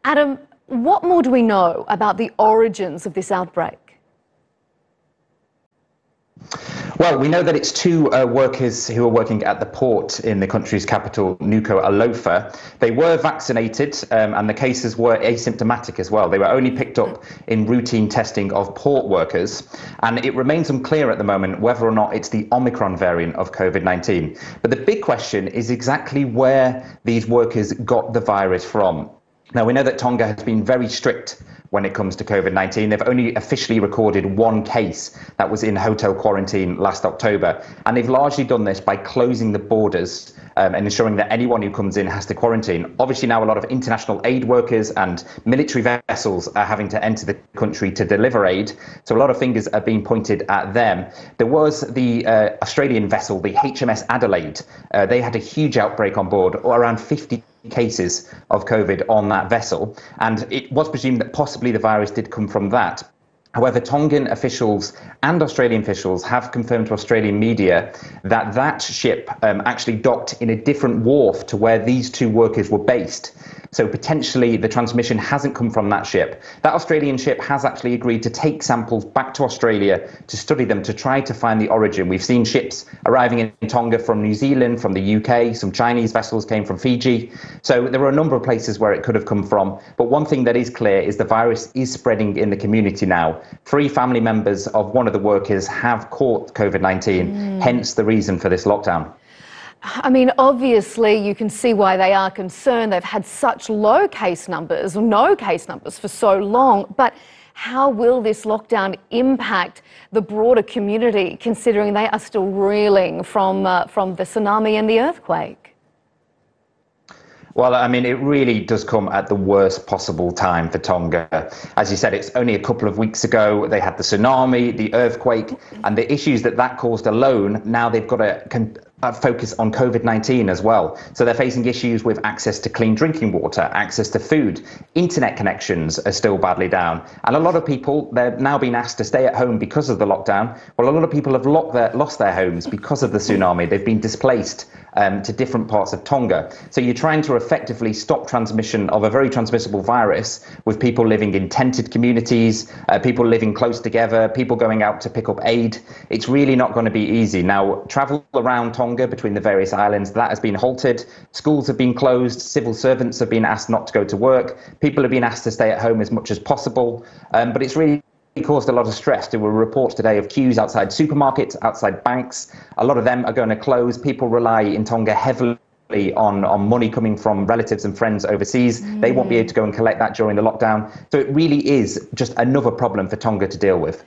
Adam, what more do we know about the origins of this outbreak? Well, we know that it's two workers who are working at the port in the country's capital, Nuku'alofa. They were vaccinated and the cases were asymptomatic as well. They were only picked up in routine testing of port workers. And it remains unclear at the moment whether or not it's the Omicron variant of COVID-19. But the big question is exactly where these workers got the virus from. Now, we know that Tonga has been very strict when it comes to COVID-19. They've only officially recorded one case that was in hotel quarantine last October. And they've largely done this by closing the borders and ensuring that anyone who comes in has to quarantine. Obviously, now a lot of international aid workers and military vessels are having to enter the country to deliver aid. So a lot of fingers are being pointed at them. There was the Australian vessel, the HMS Adelaide. They had a huge outbreak on board, or around 50 cases of COVID on that vessel, and it was presumed that possibly the virus did come from that. However, Tongan officials and Australian officials have confirmed to Australian media that that ship actually docked in a different wharf to where these two workers were based. So potentially the transmission hasn't come from that ship. That Australian ship has actually agreed to take samples back to Australia to study them, to try to find the origin. We've seen ships arriving in Tonga from New Zealand, from the UK, some Chinese vessels came from Fiji. So there are a number of places where it could have come from. But one thing that is clear is the virus is spreading in the community now. 3 family members of one of the workers have caught COVID-19, hence the reason for this lockdown. I mean, obviously, you can see why they are concerned. They've had such low case numbers, or no case numbers for so long. But how will this lockdown impact the broader community, considering they are still reeling from the tsunami and the earthquake? Well, I mean, it really does come at the worst possible time for Tonga. As you said, it's only a couple of weeks ago they had the tsunami, the earthquake, and the issues that that caused alone. Now they've got to focus on COVID-19 as well. So they're facing issues with access to clean drinking water, access to food. Internet connections are still badly down. And a lot of people, they're now being asked to stay at home because of the lockdown. Well, a lot of people have lost their homes because of the tsunami. They've been displaced to different parts of Tonga. So you're trying to effectively stop transmission of a very transmissible virus with people living in tented communities, people living close together, people going out to pick up aid. It's really not going to be easy. Now, travel around Tonga between the various islands, that has been halted. Schools have been closed. Civil servants have been asked not to go to work. People have been asked to stay at home as much as possible. But it's really caused a lot of stress. There were reports today of queues outside supermarkets, outside banks. A lot of them are going to close. People rely in Tonga heavily on money coming from relatives and friends overseas. They won't be able to go and collect that during the lockdown. So it really is just another problem for Tonga to deal with.